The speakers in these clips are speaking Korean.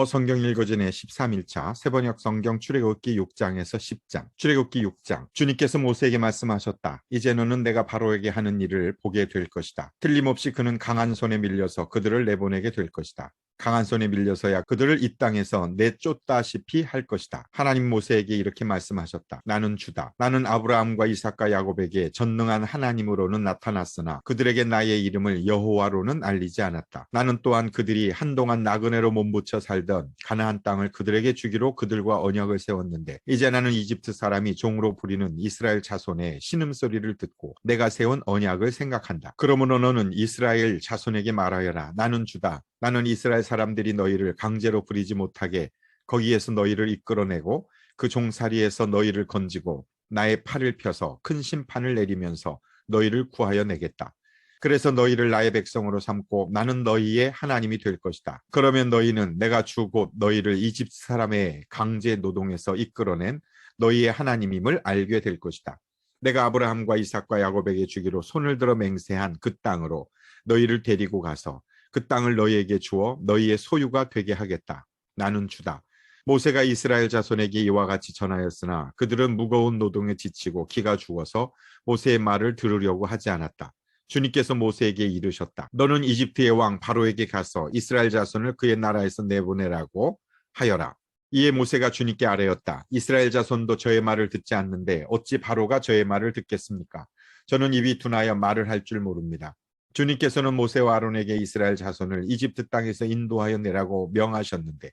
성경 읽어주의 13일차 세번역 성경 출애굽기 6장에서 10장. 출애굽기 6장. 주님께서 모세에게 말씀하셨다. 이제 너는 내가 바로에게 하는 일을 보게 될 것이다. 틀림없이 그는 강한 손에 밀려서 그들을 내보내게 될 것이다. 강한 손에 밀려서야 그들을 이 땅에서 내쫓다시피 할 것이다. 하나님 모세에게 이렇게 말씀하셨다. 나는 주다. 나는 아브라함과 이삭과 야곱에게 전능한 하나님으로는 나타났으나 그들에게 나의 이름을 여호와로는 알리지 않았다. 나는 또한 그들이 한동안 나그네로 몸부쳐 살던 가나안 땅을 그들에게 주기로 그들과 언약을 세웠는데 이제 나는 이집트 사람이 종으로 부리는 이스라엘 자손의 신음소리를 듣고 내가 세운 언약을 생각한다. 그러므로 너는 이스라엘 자손에게 말하여라. 나는 주다. 나는 이스라엘 사람들이 너희를 강제로 부리지 못하게 거기에서 너희를 이끌어내고 그 종살이에서 너희를 건지고 나의 팔을 펴서 큰 심판을 내리면서 너희를 구하여 내겠다. 그래서 너희를 나의 백성으로 삼고 나는 너희의 하나님이 될 것이다. 그러면 너희는 내가 주 곧 너희를 이집트 사람의 강제 노동에서 이끌어낸 너희의 하나님임을 알게 될 것이다. 내가 아브라함과 이삭과 야곱에게 주기로 손을 들어 맹세한 그 땅으로 너희를 데리고 가서 그 땅을 너희에게 주어 너희의 소유가 되게 하겠다. 나는 주다. 모세가 이스라엘 자손에게 이와 같이 전하였으나 그들은 무거운 노동에 지치고 기가 죽어서 모세의 말을 들으려고 하지 않았다. 주님께서 모세에게 이르셨다. 너는 이집트의 왕 바로에게 가서 이스라엘 자손을 그의 나라에서 내보내라고 하여라. 이에 모세가 주님께 아뢰었다. 이스라엘 자손도 저의 말을 듣지 않는데 어찌 바로가 저의 말을 듣겠습니까? 저는 입이 둔하여 말을 할 줄 모릅니다. 주님께서는 모세와 아론에게 이스라엘 자손을 이집트 땅에서 인도하여 내라고 명하셨는데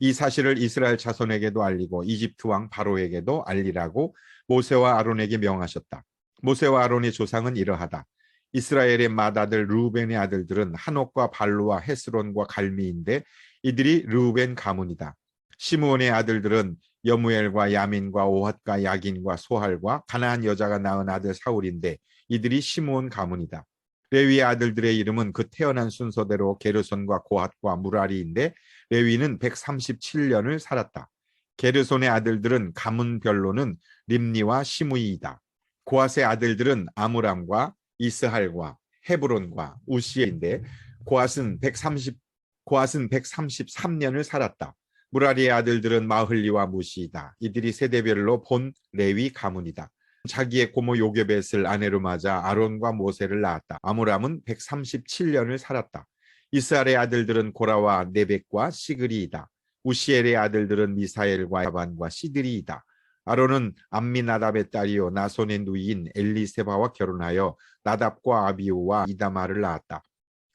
이 사실을 이스라엘 자손에게도 알리고 이집트 왕 바로에게도 알리라고 모세와 아론에게 명하셨다. 모세와 아론의 조상은 이러하다. 이스라엘의 맏아들 르우벤의 아들들은 한옥과 발루와 헤스론과 갈미인데 이들이 르우벤 가문이다. 시므온의 아들들은 여무엘과 야민과 오핫과 야긴과 소할과 가나안 여자가 낳은 아들 사울인데 이들이 시므온 가문이다. 레위의 아들들의 이름은 그 태어난 순서대로 게르손과 고핫과 무라리인데 레위는 137년을 살았다. 게르손의 아들들은 가문별로는 림니와 시므이이다. 고핫의 아들들은 아므람과 이스할과 헤브론과 우시엘인데 고핫은 133년을 살았다. 무라리의 아들들은 마흘리와 무시이다. 이들이 세대별로 본 레위 가문이다. 자기의 고모 요게벳을 아내로 맞아 아론과 모세를 낳았다. 아므람은 137년을 살았다. 이스할의 아들들은 고라와 네벡과 시그리이다. 우시엘의 아들들은 미사엘과 야반과 시드리이다. 아론은 암미나답의 딸이요 나손의 누이인 엘리세바와 결혼하여 나답과 아비우와 이다마를 낳았다.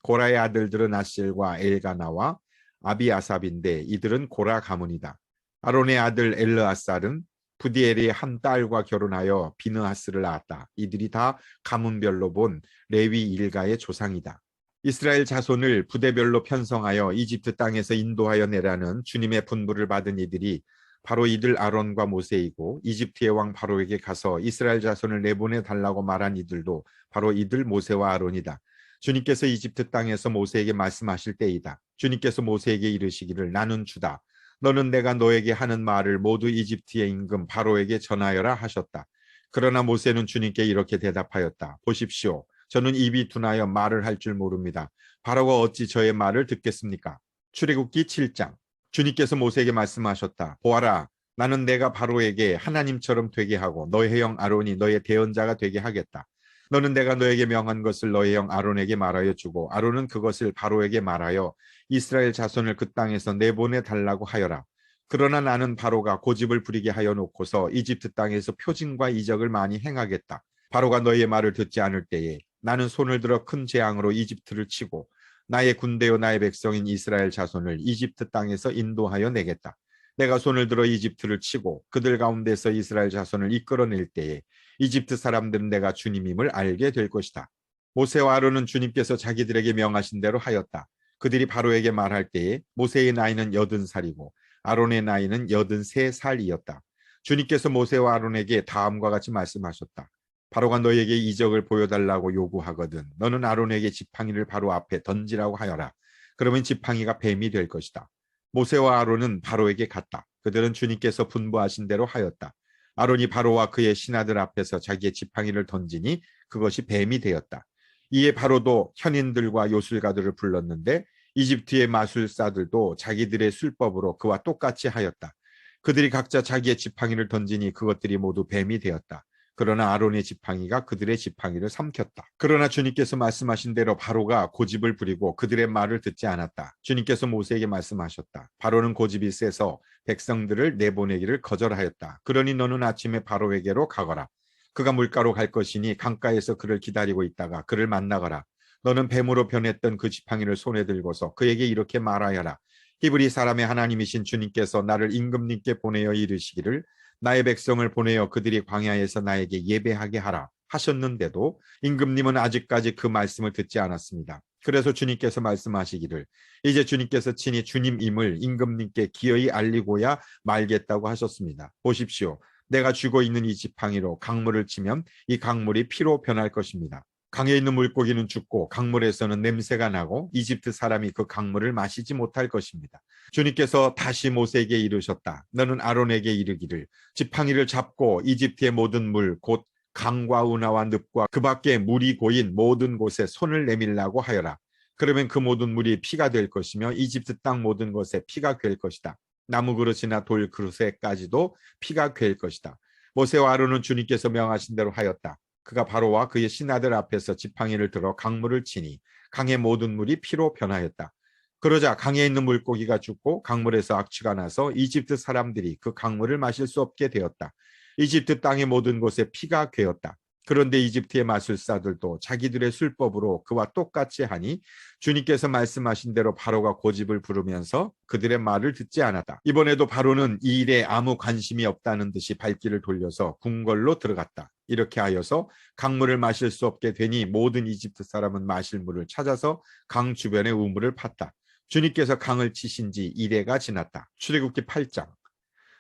고라의 아들들은 아셀과 엘가나와 아비아삽인데 이들은 고라 가문이다. 아론의 아들 엘르아살은 부디엘의 한 딸과 결혼하여 비느하스를 낳았다. 이들이 다 가문별로 본 레위 일가의 조상이다. 이스라엘 자손을 부대별로 편성하여 이집트 땅에서 인도하여 내라는 주님의 분부를 받은 이들이 바로 이들 아론과 모세이고 이집트의 왕 바로에게 가서 이스라엘 자손을 내보내 달라고 말한 이들도 바로 이들 모세와 아론이다. 주님께서 이집트 땅에서 모세에게 말씀하실 때이다. 주님께서 모세에게 이르시기를 나는 주다. 너는 내가 너에게 하는 말을 모두 이집트의 임금 바로에게 전하여라 하셨다. 그러나 모세는 주님께 이렇게 대답하였다. 보십시오. 저는 입이 둔하여 말을 할 줄 모릅니다. 바로가 어찌 저의 말을 듣겠습니까? 출애굽기 7장. 주님께서 모세에게 말씀하셨다. 보아라. 나는 내가 바로에게 하나님처럼 되게 하고 너의 형 아론이 너의 대언자가 되게 하겠다. 너는 내가 너에게 명한 것을 너의 형 아론에게 말하여 주고 아론은 그것을 바로에게 말하여 이스라엘 자손을 그 땅에서 내보내 달라고 하여라. 그러나 나는 바로가 고집을 부리게 하여 놓고서 이집트 땅에서 표징과 이적을 많이 행하겠다. 바로가 너의 말을 듣지 않을 때에 나는 손을 들어 큰 재앙으로 이집트를 치고 나의 군대요 나의 백성인 이스라엘 자손을 이집트 땅에서 인도하여 내겠다. 내가 손을 들어 이집트를 치고 그들 가운데서 이스라엘 자손을 이끌어낼 때에 이집트 사람들은 내가 주님임을 알게 될 것이다. 모세와 아론은 주님께서 자기들에게 명하신 대로 하였다. 그들이 바로에게 말할 때에 모세의 나이는 80살이고 아론의 나이는 83살이었다. 주님께서 모세와 아론에게 다음과 같이 말씀하셨다. 바로가 너에게 이적을 보여달라고 요구하거든 너는 아론에게 지팡이를 바로 앞에 던지라고 하여라. 그러면 지팡이가 뱀이 될 것이다. 모세와 아론은 바로에게 갔다. 그들은 주님께서 분부하신 대로 하였다. 아론이 바로와 그의 신하들 앞에서 자기의 지팡이를 던지니 그것이 뱀이 되었다. 이에 바로도 현인들과 요술가들을 불렀는데 이집트의 마술사들도 자기들의 술법으로 그와 똑같이 하였다. 그들이 각자 자기의 지팡이를 던지니 그것들이 모두 뱀이 되었다. 그러나 아론의 지팡이가 그들의 지팡이를 삼켰다. 그러나 주님께서 말씀하신 대로 바로가 고집을 부리고 그들의 말을 듣지 않았다. 주님께서 모세에게 말씀하셨다. 바로는 고집이 세서 백성들을 내보내기를 거절하였다. 그러니 너는 아침에 바로에게로 가거라. 그가 물가로 갈 것이니 강가에서 그를 기다리고 있다가 그를 만나거라. 너는 뱀으로 변했던 그 지팡이를 손에 들고서 그에게 이렇게 말하여라. 히브리 사람의 하나님이신 주님께서 나를 임금님께 보내어 이르시기를 나의 백성을 보내어 그들이 광야에서 나에게 예배하게 하라 하셨는데도 임금님은 아직까지 그 말씀을 듣지 않았습니다. 그래서 주님께서 말씀하시기를 이제 주님께서 친히 주님임을 임금님께 기어이 알리고야 말겠다고 하셨습니다. 보십시오. 내가 쥐고 있는 이 지팡이로 강물을 치면 이 강물이 피로 변할 것입니다. 강에 있는 물고기는 죽고 강물에서는 냄새가 나고 이집트 사람이 그 강물을 마시지 못할 것입니다. 주님께서 다시 모세에게 이르셨다. 너는 아론에게 이르기를 지팡이를 잡고 이집트의 모든 물 곧 강과 운하와 늪과 그 밖에 물이 고인 모든 곳에 손을 내밀라고 하여라. 그러면 그 모든 물이 피가 될 것이며 이집트 땅 모든 것에 피가 될 것이다. 나무 그릇이나 돌 그릇에까지도 피가 될 것이다. 모세와 아론은 주님께서 명하신 대로 하였다. 그가 바로와 그의 신하들 앞에서 지팡이를 들어 강물을 치니 강의 모든 물이 피로 변하였다. 그러자 강에 있는 물고기가 죽고 강물에서 악취가 나서 이집트 사람들이 그 강물을 마실 수 없게 되었다. 이집트 땅의 모든 곳에 피가 괴었다. 그런데 이집트의 마술사들도 자기들의 술법으로 그와 똑같이 하니 주님께서 말씀하신 대로 바로가 고집을 부르면서 그들의 말을 듣지 않았다. 이번에도 바로는 이 일에 아무 관심이 없다는 듯이 발길을 돌려서 궁궐로 들어갔다. 이렇게 하여서 강물을 마실 수 없게 되니 모든 이집트 사람은 마실 물을 찾아서 강 주변의 우물을 팠다. 주님께서 강을 치신 지 이래가 지났다. 출애굽기 8장.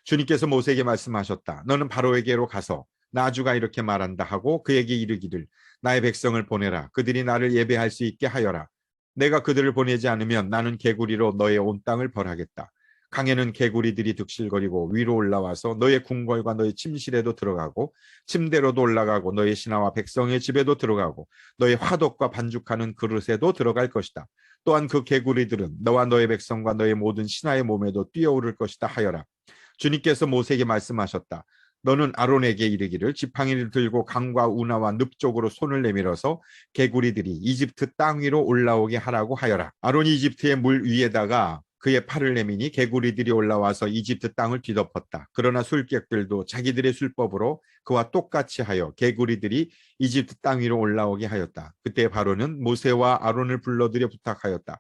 주님께서 모세에게 말씀하셨다. 너는 바로에게로 가서 나주가 이렇게 말한다 하고 그에게 이르기를 나의 백성을 보내라. 그들이 나를 예배할 수 있게 하여라. 내가 그들을 보내지 않으면 나는 개구리로 너의 온 땅을 벌하겠다. 강에는 개구리들이 득실거리고 위로 올라와서 너의 궁궐과 너의 침실에도 들어가고 침대로도 올라가고 너의 신하와 백성의 집에도 들어가고 너의 화덕과 반죽하는 그릇에도 들어갈 것이다. 또한 그 개구리들은 너와 너의 백성과 너의 모든 신하의 몸에도 뛰어오를 것이다 하여라. 주님께서 모세에게 말씀하셨다. 너는 아론에게 이르기를 지팡이를 들고 강과 운하와 늪 쪽으로 손을 내밀어서 개구리들이 이집트 땅 위로 올라오게 하라고 하여라. 아론이 이집트의 물 위에다가 그의 팔을 내미니 개구리들이 올라와서 이집트 땅을 뒤덮었다. 그러나 술객들도 자기들의 술법으로 그와 똑같이 하여 개구리들이 이집트 땅 위로 올라오게 하였다. 그때 바로는 모세와 아론을 불러들여 부탁하였다.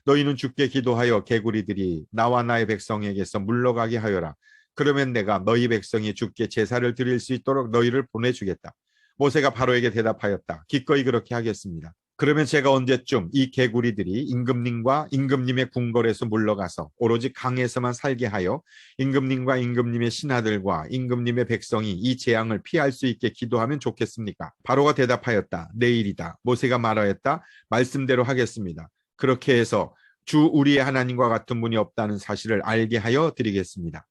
너희는 주께 기도하여 개구리들이 나와 나의 백성에게서 물러가게 하여라. 그러면 내가 너희 백성이 주께 제사를 드릴 수 있도록 너희를 보내주겠다. 모세가 바로에게 대답하였다. 기꺼이 그렇게 하겠습니다. 그러면 제가 언제쯤 이 개구리들이 임금님과 임금님의 궁궐에서 물러가서 오로지 강에서만 살게 하여 임금님과 임금님의 신하들과 임금님의 백성이 이 재앙을 피할 수 있게 기도하면 좋겠습니까? 바로가 대답하였다. 내일이다. 모세가 말하였다. 말씀대로 하겠습니다. 그렇게 해서 주 우리의 하나님과 같은 분이 없다는 사실을 알게 하여 드리겠습니다.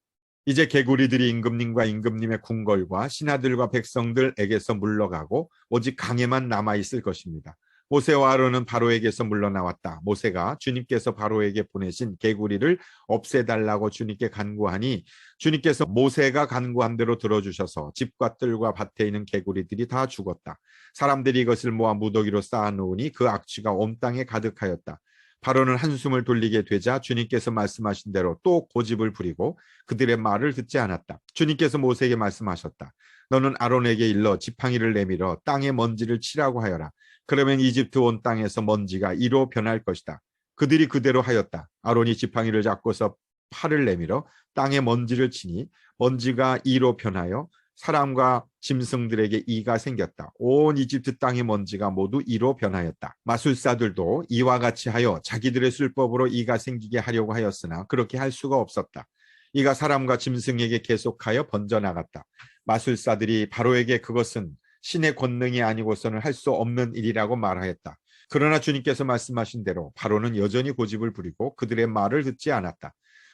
이제 개구리들이 임금님과 임금님의 궁궐과 신하들과 백성들에게서 물러가고 오직 강에만 남아있을 것입니다. 모세와 아론은 바로에게서 물러나왔다. 모세가 주님께서 바로에게 보내신 개구리를 없애달라고 주님께 간구하니 주님께서 모세가 간구한 대로 들어주셔서 집과 뜰과 밭에 있는 개구리들이 다 죽었다. 사람들이 이것을 모아 무더기로 쌓아놓으니 그 악취가 온 땅에 가득하였다. 바로는 한숨을 돌리게 되자 주님께서 말씀하신 대로 또 고집을 부리고 그들의 말을 듣지 않았다. 주님께서 모세에게 말씀하셨다. 너는 아론에게 일러 지팡이를 내밀어 땅에 먼지를 치라고 하여라. 그러면 이집트 온 땅에서 먼지가 이로 변할 것이다. 그들이 그대로 하였다. 아론이 지팡이를 잡고서 팔을 내밀어 땅에 먼지를 치니 먼지가 이로 변하여 사람과 짐승들에게 이가 생겼다. 온 이집트 땅의 먼지가 모두 이로 변하였다. 마술사들도 이와 같이 하여 자기들의 술법으로 이가 생기게 하려고 하였으나 그렇게 할 수가 없었다. 이가 사람과 짐승에게 계속하여 번져나갔다. 마술사들이 바로에게 그것은 신의 권능이 아니고서는 할 수 없는 일이라고 말하였다. 그러나 주님께서 말씀하신 대로 바로는 여전히 고집을 부리고 그들의 말을 듣지 않았다.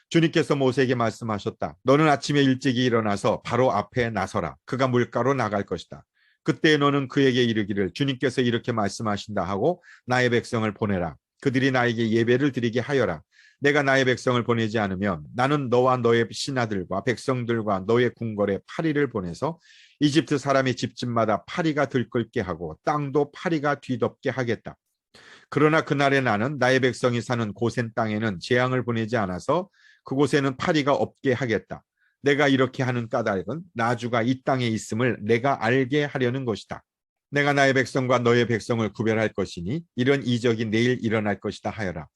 주님께서 모세에게 말씀하셨다. 너는 아침에 일찍이 일어나서 바로 앞에 나서라. 그가 물가로 나갈 것이다. 그때 너는 그에게 이르기를 주님께서 이렇게 말씀하신다 하고 나의 백성을 보내라. 그들이 나에게 예배를 드리게 하여라. 내가 나의 백성을 보내지 않으면 나는 너와 너의 신하들과 백성들과 너의 궁궐에 파리를 보내서 이집트 사람의 집집마다 파리가 들끓게 하고 땅도 파리가 뒤덮게 하겠다. 그러나 그날에 나는 나의 백성이 사는 고센 땅에는 재앙을 보내지 않아서 그곳에는 파리가 없게 하겠다. 내가 이렇게 하는 까닭은 나주가 이 땅에 있음을 내가 알게 하려는 것이다. 내가 나의 백성과 너의 백성을 구별할 것이니 이런 이적이 내일 일어날 것이다 하여라.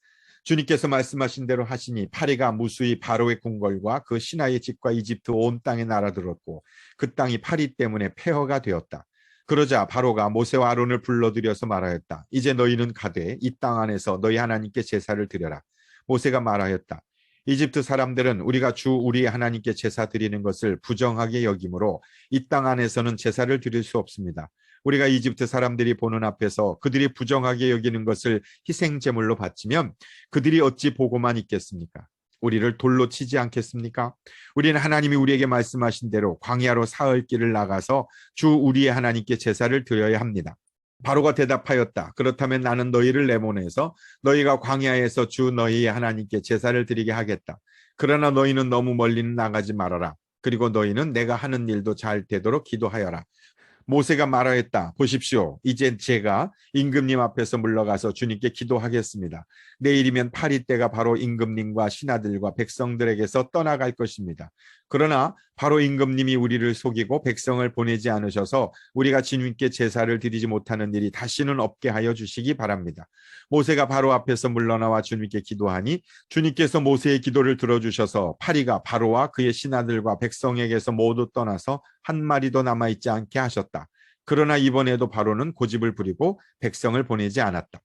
주님께서 말씀하신 대로 하시니 파리가 무수히 바로의 궁궐과 그 신하의 집과 이집트 온 땅에 날아들었고 그 땅이 파리 때문에 폐허가 되었다. 그러자 바로가 모세와 아론을 불러들여서 말하였다. 이제 너희는 가되 이 땅 안에서 너희 하나님께 제사를 드려라. 모세가 말하였다. 이집트 사람들은 우리가 주 우리 하나님께 제사 드리는 것을 부정하게 여기므로 이 땅 안에서는 제사를 드릴 수 없습니다. 우리가 이집트 사람들이 보는 앞에서 그들이 부정하게 여기는 것을 희생제물로 바치면 그들이 어찌 보고만 있겠습니까? 우리를 돌로 치지 않겠습니까? 우리는 하나님이 우리에게 말씀하신 대로 광야로 사흘 길을 나가서 주 우리의 하나님께 제사를 드려야 합니다. 바로가 대답하였다. 그렇다면 나는 너희를 내보내서 너희가 광야에서 주 너희의 하나님께 제사를 드리게 하겠다. 그러나 너희는 너무 멀리는 나가지 말아라. 그리고 너희는 내가 하는 일도 잘 되도록 기도하여라. 모세가 말하였다. 보십시오. 이제 제가 임금님 앞에서 물러가서 주님께 기도하겠습니다. 내일이면 파리 때가 바로 임금님과 신하들과 백성들에게서 떠나갈 것입니다. 그러나 바로 임금님이 우리를 속이고 백성을 보내지 않으셔서 우리가 주님께 제사를 드리지 못하는 일이 다시는 없게 하여 주시기 바랍니다. 모세가 바로 앞에서 물러나와 주님께 기도하니 주님께서 모세의 기도를 들어주셔서 파리가 바로와 그의 신하들과 백성에게서 모두 떠나서 한 마리도 남아있지 않게 하셨다. 그러나 이번에도 바로는 고집을 부리고 백성을 보내지 않았다.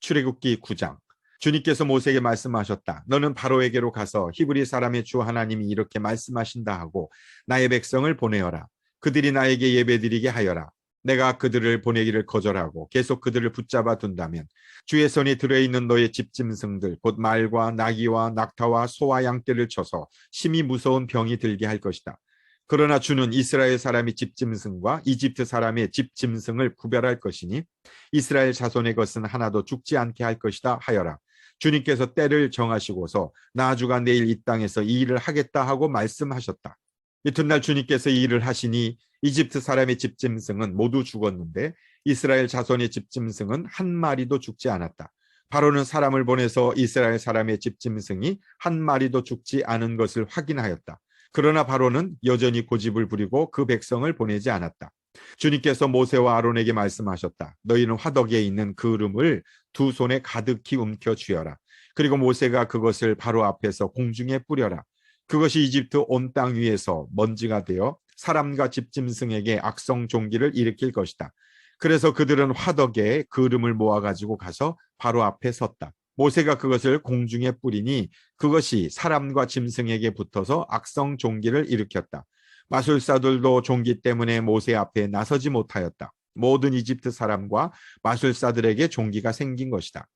출애굽기 9장. 주님께서 모세에게 말씀하셨다. 너는 바로에게로 가서 히브리 사람의 주 하나님이 이렇게 말씀하신다 하고 나의 백성을 보내어라. 그들이 나에게 예배드리게 하여라. 내가 그들을 보내기를 거절하고 계속 그들을 붙잡아 둔다면 주의 손에 들어있는 너의 집짐승들 곧 말과 나귀와 낙타와 소와 양떼를 쳐서 심히 무서운 병이 들게 할 것이다. 그러나 주는 이스라엘 사람의 집짐승과 이집트 사람의 집짐승을 구별할 것이니 이스라엘 자손의 것은 하나도 죽지 않게 할 것이다 하여라. 주님께서 때를 정하시고서 나주가 내일 이 땅에서 이 일을 하겠다 하고 말씀하셨다. 이튿날 주님께서 이 일을 하시니 이집트 사람의 집짐승은 모두 죽었는데 이스라엘 자손의 집짐승은 한 마리도 죽지 않았다. 바로는 사람을 보내서 이스라엘 사람의 집짐승이 한 마리도 죽지 않은 것을 확인하였다. 그러나 바로는 여전히 고집을 부리고 그 백성을 보내지 않았다. 주님께서 모세와 아론에게 말씀하셨다. 너희는 화덕에 있는 그름을 두 손에 가득히 움켜 쥐어라. 그리고 모세가 그것을 바로 앞에서 공중에 뿌려라. 그것이 이집트 온 땅 위에서 먼지가 되어 사람과 집짐승에게 악성 종기를 일으킬 것이다. 그래서 그들은 화덕에 그름을 모아가지고 가서 바로 앞에 섰다. 모세가 그것을 공중에 뿌리니 그것이 사람과 짐승에게 붙어서 악성 종기를 일으켰다. 마술사들도 종기 때문에 모세 앞에 나서지 못하였다. 모든 이집트 사람과 마술사들에게 종기가 생긴 것이다.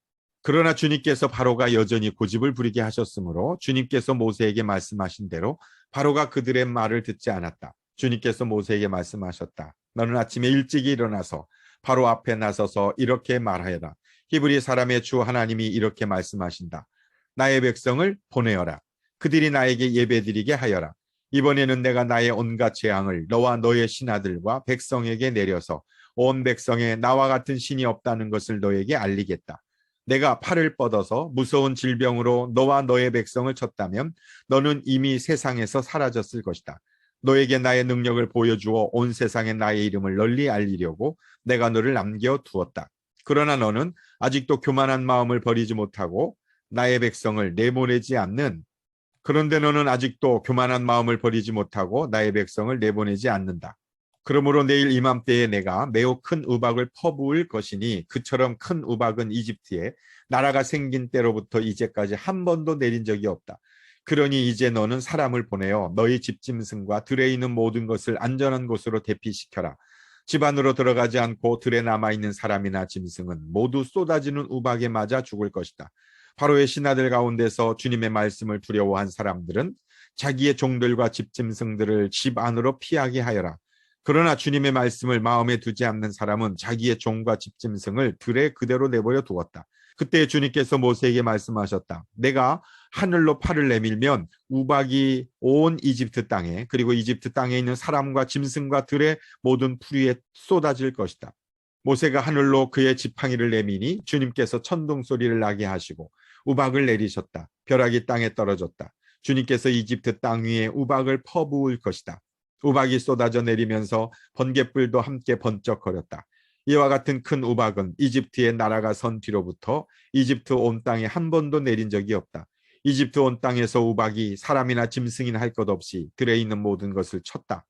그러나 주님께서 바로가 여전히 고집을 부리게 하셨으므로 주님께서 모세에게 말씀하신 대로 바로가 그들의 말을 듣지 않았다. 주님께서 모세에게 말씀하셨다. 너는 아침에 일찍 일어나서 바로 앞에 나서서 이렇게 말하여라. 히브리 사람의 주 하나님이 이렇게 말씀하신다. 나의 백성을 보내어라. 그들이 나에게 예배드리게 하여라. 이번에는 내가 나의 온갖 재앙을 너와 너의 신하들과 백성에게 내려서 온 백성에 나와 같은 신이 없다는 것을 너에게 알리겠다. 내가 팔을 뻗어서 무서운 질병으로 너와 너의 백성을 쳤다면 너는 이미 세상에서 사라졌을 것이다. 너에게 나의 능력을 보여주어 온 세상에 나의 이름을 널리 알리려고 내가 너를 남겨두었다. 그러나 너는 아직도 교만한 마음을 버리지 못하고 나의 백성을 내보내지 않는 그런데 너는 아직도 교만한 마음을 버리지 못하고 나의 백성을 내보내지 않는다. 그러므로 내일 이맘때에 내가 매우 큰 우박을 퍼부을 것이니 그처럼 큰 우박은 이집트에 나라가 생긴 때로부터 이제까지 한 번도 내린 적이 없다. 그러니 이제 너는 사람을 보내어 너희 집짐승과 들에 있는 모든 것을 안전한 곳으로 대피시켜라. 집 안으로 들어가지 않고 들에 남아있는 사람이나 짐승은 모두 쏟아지는 우박에 맞아 죽을 것이다. 바로의 신하들 가운데서 주님의 말씀을 두려워한 사람들은 자기의 종들과 집짐승들을 집 안으로 피하게 하여라. 그러나 주님의 말씀을 마음에 두지 않는 사람은 자기의 종과 집짐승을 들에 그대로 내버려 두었다. 그때 주님께서 모세에게 말씀하셨다. 내가 하늘로 팔을 내밀면 우박이 온 이집트 땅에, 그리고 이집트 땅에 있는 사람과 짐승과 들의 모든 풀 위에 쏟아질 것이다. 모세가 하늘로 그의 지팡이를 내미니 주님께서 천둥 소리를 나게 하시고 우박을 내리셨다. 벼락이 땅에 떨어졌다. 주님께서 이집트 땅 위에 우박을 퍼부을 것이다. 우박이 쏟아져 내리면서 번갯불도 함께 번쩍거렸다. 이와 같은 큰 우박은 이집트의 나라가 선 뒤로부터 이집트 온 땅에 한 번도 내린 적이 없다. 이집트 온 땅에서 우박이 사람이나 짐승이나 할 것 없이 들에 있는 모든 것을 쳤다.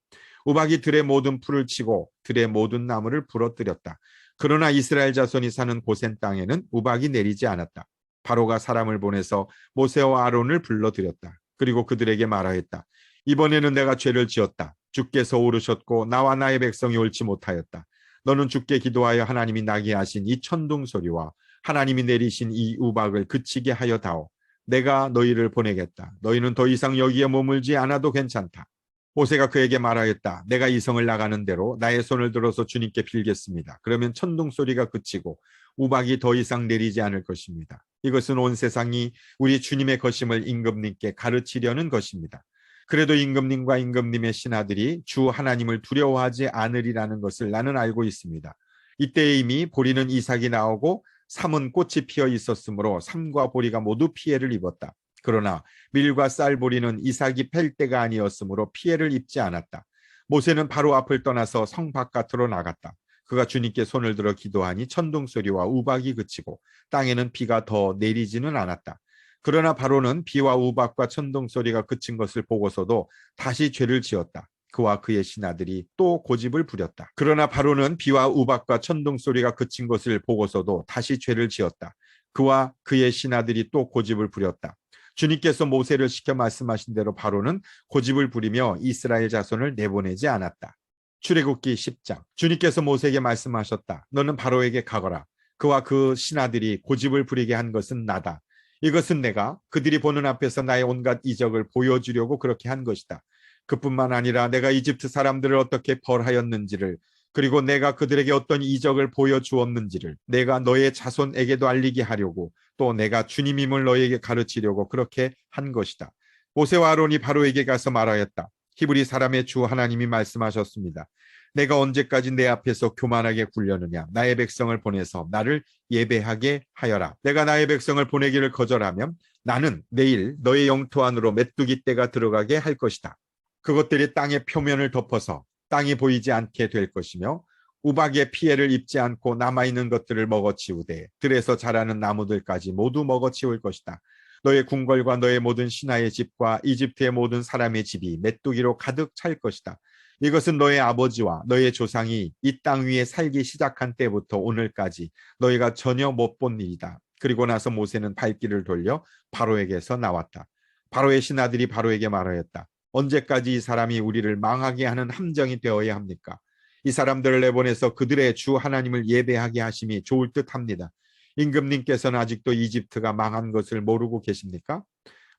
우박이 들의 모든 풀을 치고 들의 모든 나무를 부러뜨렸다. 그러나 이스라엘 자손이 사는 고센 땅에는 우박이 내리지 않았다. 바로가 사람을 보내서 모세와 아론을 불러들였다. 그리고 그들에게 말하였다. 이번에는 내가 죄를 지었다. 주께서 오르셨고 나와 나의 백성이 옳지 못하였다. 너는 주께 기도하여 하나님이 나게 하신 이 천둥 소리와 하나님이 내리신 이 우박을 그치게 하여 다오. 내가 너희를 보내겠다. 너희는 더 이상 여기에 머물지 않아도 괜찮다. 모세가 그에게 말하였다. 내가 이 성을 나가는 대로 나의 손을 들어서 주님께 빌겠습니다. 그러면 천둥 소리가 그치고 우박이 더 이상 내리지 않을 것입니다. 이것은 온 세상이 우리 주님의 것임을 임금님께 가르치려는 것입니다. 그래도 임금님과 임금님의 신하들이 주 하나님을 두려워하지 않으리라는 것을 나는 알고 있습니다. 이때 이미 보리는 이삭이 나오고 삼은 꽃이 피어 있었으므로 삼과 보리가 모두 피해를 입었다. 그러나 밀과 쌀보리는 이삭이 팰 때가 아니었으므로 피해를 입지 않았다. 모세는 바로 앞을 떠나서 성 바깥으로 나갔다. 그가 주님께 손을 들어 기도하니 천둥 소리와 우박이 그치고 땅에는 비가 더 내리지는 않았다. 그러나 바로는 비와 우박과 천둥 소리가 그친 것을 보고서도 다시 죄를 지었다. 그와 그의 신하들이 또 고집을 부렸다. 그러나 바로는 비와 우박과 천둥 소리가 그친 것을 보고서도 다시 죄를 지었다. 그와 그의 신하들이 또 고집을 부렸다. 주님께서 모세를 시켜 말씀하신 대로 바로는 고집을 부리며 이스라엘 자손을 내보내지 않았다. 출애굽기 10장. 주님께서 모세에게 말씀하셨다. 너는 바로에게 가거라. 그와 그 신하들이 고집을 부리게 한 것은 나다. 이것은 내가 그들이 보는 앞에서 나의 온갖 이적을 보여주려고 그렇게 한 것이다. 그뿐만 아니라 내가 이집트 사람들을 어떻게 벌하였는지를, 그리고 내가 그들에게 어떤 이적을 보여주었는지를 내가 너의 자손에게도 알리게 하려고, 또 내가 주님임을 너에게 가르치려고 그렇게 한 것이다. 모세와 아론이 바로에게 가서 말하였다. 히브리 사람의 주 하나님이 말씀하셨습니다. 내가 언제까지 내 앞에서 교만하게 굴려느냐. 나의 백성을 보내서 나를 예배하게 하여라. 내가 나의 백성을 보내기를 거절하면 나는 내일 너의 영토 안으로 메뚜기 떼가 들어가게 할 것이다. 그것들이 땅의 표면을 덮어서 땅이 보이지 않게 될 것이며 우박의 피해를 입지 않고 남아있는 것들을 먹어치우되 들에서 자라는 나무들까지 모두 먹어치울 것이다. 너의 궁궐과 너의 모든 신하의 집과 이집트의 모든 사람의 집이 메뚜기로 가득 찰 것이다. 이것은 너의 아버지와 너의 조상이 이 땅 위에 살기 시작한 때부터 오늘까지 너희가 전혀 못 본 일이다. 그리고 나서 모세는 발길을 돌려 바로에게서 나왔다. 바로의 신하들이 바로에게 말하였다. 언제까지 이 사람이 우리를 망하게 하는 함정이 되어야 합니까? 이 사람들을 내보내서 그들의 주 하나님을 예배하게 하심이 좋을 듯합니다. 임금님께서는 아직도 이집트가 망한 것을 모르고 계십니까?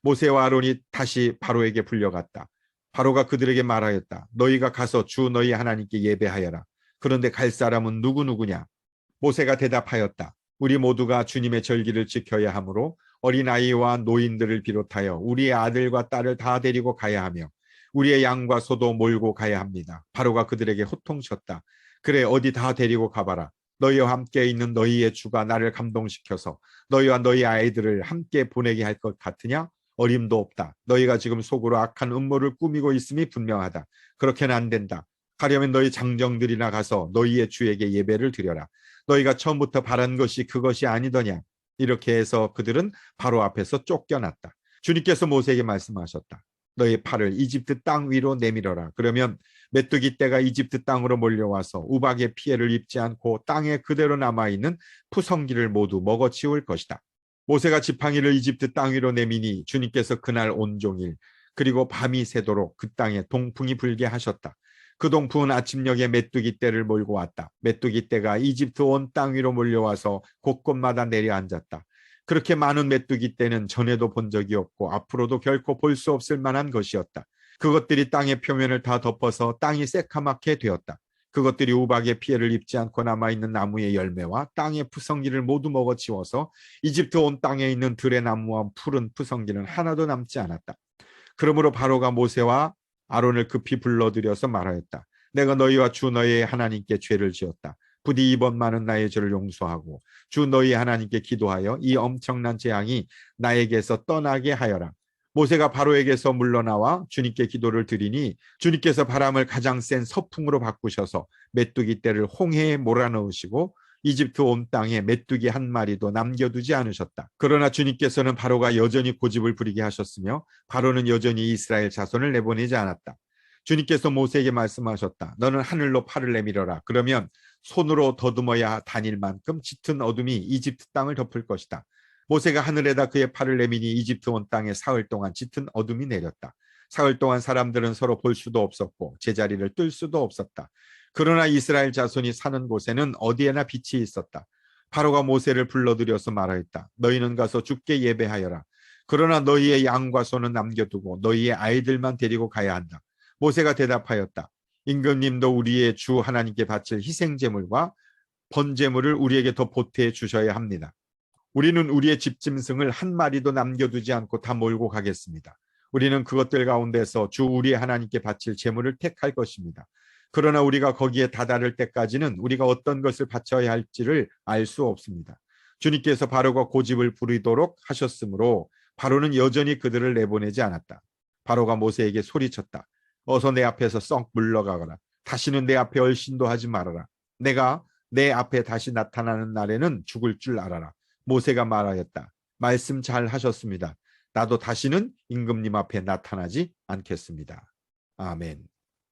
모세와 아론이 다시 바로에게 불려갔다. 바로가 그들에게 말하였다. 너희가 가서 주 너희 하나님께 예배하여라. 그런데 갈 사람은 누구냐? 모세가 대답하였다. 우리 모두가 주님의 절기를 지켜야 하므로 어린아이와 노인들을 비롯하여 우리의 아들과 딸을 다 데리고 가야 하며 우리의 양과 소도 몰고 가야 합니다. 바로가 그들에게 호통쳤다. 그래, 어디 다 데리고 가봐라. 너희와 함께 있는 너희의 주가 나를 감동시켜서 너희와 너희 아이들을 함께 보내게 할 것 같으냐? 어림도 없다. 너희가 지금 속으로 악한 음모를 꾸미고 있음이 분명하다. 그렇게는 안 된다. 가려면 너희 장정들이나 가서 너희의 주에게 예배를 드려라. 너희가 처음부터 바란 것이 그것이 아니더냐. 이렇게 해서 그들은 바로 앞에서 쫓겨났다. 주님께서 모세에게 말씀하셨다. 너희 팔을 이집트 땅 위로 내밀어라. 그러면 메뚜기 떼가 이집트 땅으로 몰려와서 우박의 피해를 입지 않고 땅에 그대로 남아있는 푸성기를 모두 먹어치울 것이다. 모세가 지팡이를 이집트 땅 위로 내미니 주님께서 그날 온종일 그리고 밤이 새도록 그 땅에 동풍이 불게 하셨다. 그 동풍은 아침녘에 메뚜기 떼를 몰고 왔다. 메뚜기 떼가 이집트 온 땅 위로 몰려와서 곳곳마다 내려앉았다. 그렇게 많은 메뚜기 떼는 전에도 본 적이 없고 앞으로도 결코 볼 수 없을 만한 것이었다. 그것들이 땅의 표면을 다 덮어서 땅이 새카맣게 되었다. 그것들이 우박의 피해를 입지 않고 남아있는 나무의 열매와 땅의 푸성기를 모두 먹어치워서 이집트 온 땅에 있는 들의 나무와 푸른 푸성기는 하나도 남지 않았다. 그러므로 바로가 모세와 아론을 급히 불러들여서 말하였다. 내가 너희와 주 너희의 하나님께 죄를 지었다. 부디 이번만은 나의 죄를 용서하고 주 너희 하나님께 기도하여 이 엄청난 재앙이 나에게서 떠나게 하여라. 모세가 바로에게서 물러나와 주님께 기도를 드리니 주님께서 바람을 가장 센 서풍으로 바꾸셔서 메뚜기 떼를 홍해에 몰아넣으시고 이집트 온 땅에 메뚜기 한 마리도 남겨두지 않으셨다. 그러나 주님께서는 바로가 여전히 고집을 부리게 하셨으며 바로는 여전히 이스라엘 자손을 내보내지 않았다. 주님께서 모세에게 말씀하셨다. 너는 하늘로 팔을 내밀어라. 그러면 손으로 더듬어야 다닐 만큼 짙은 어둠이 이집트 땅을 덮을 것이다. 모세가 하늘에다 그의 팔을 내미니 이집트 온 땅에 사흘 동안 짙은 어둠이 내렸다. 사흘 동안 사람들은 서로 볼 수도 없었고 제자리를 뜰 수도 없었다. 그러나 이스라엘 자손이 사는 곳에는 어디에나 빛이 있었다. 바로가 모세를 불러들여서 말하였다. 너희는 가서 주께 예배하여라. 그러나 너희의 양과 소는 남겨두고 너희의 아이들만 데리고 가야 한다. 모세가 대답하였다. 임금님도 우리의 주 하나님께 바칠 희생제물과 번제물을 우리에게 더 보태해 주셔야 합니다. 우리는 우리의 집짐승을 한 마리도 남겨두지 않고 다 몰고 가겠습니다. 우리는 그것들 가운데서 주 우리 하나님께 바칠 제물을 택할 것입니다. 그러나 우리가 거기에 다다를 때까지는 우리가 어떤 것을 바쳐야 할지를 알 수 없습니다. 주님께서 바로가 고집을 부리도록 하셨으므로 바로는 여전히 그들을 내보내지 않았다. 바로가 모세에게 소리쳤다. 어서 내 앞에서 썩 물러가거라. 다시는 내 앞에 얼씬도 하지 말아라. 내가 내 앞에 다시 나타나는 날에는 죽을 줄 알아라. 모세가 말하였다. 말씀 잘 하셨습니다. 나도 다시는 임금님 앞에 나타나지 않겠습니다. 아멘.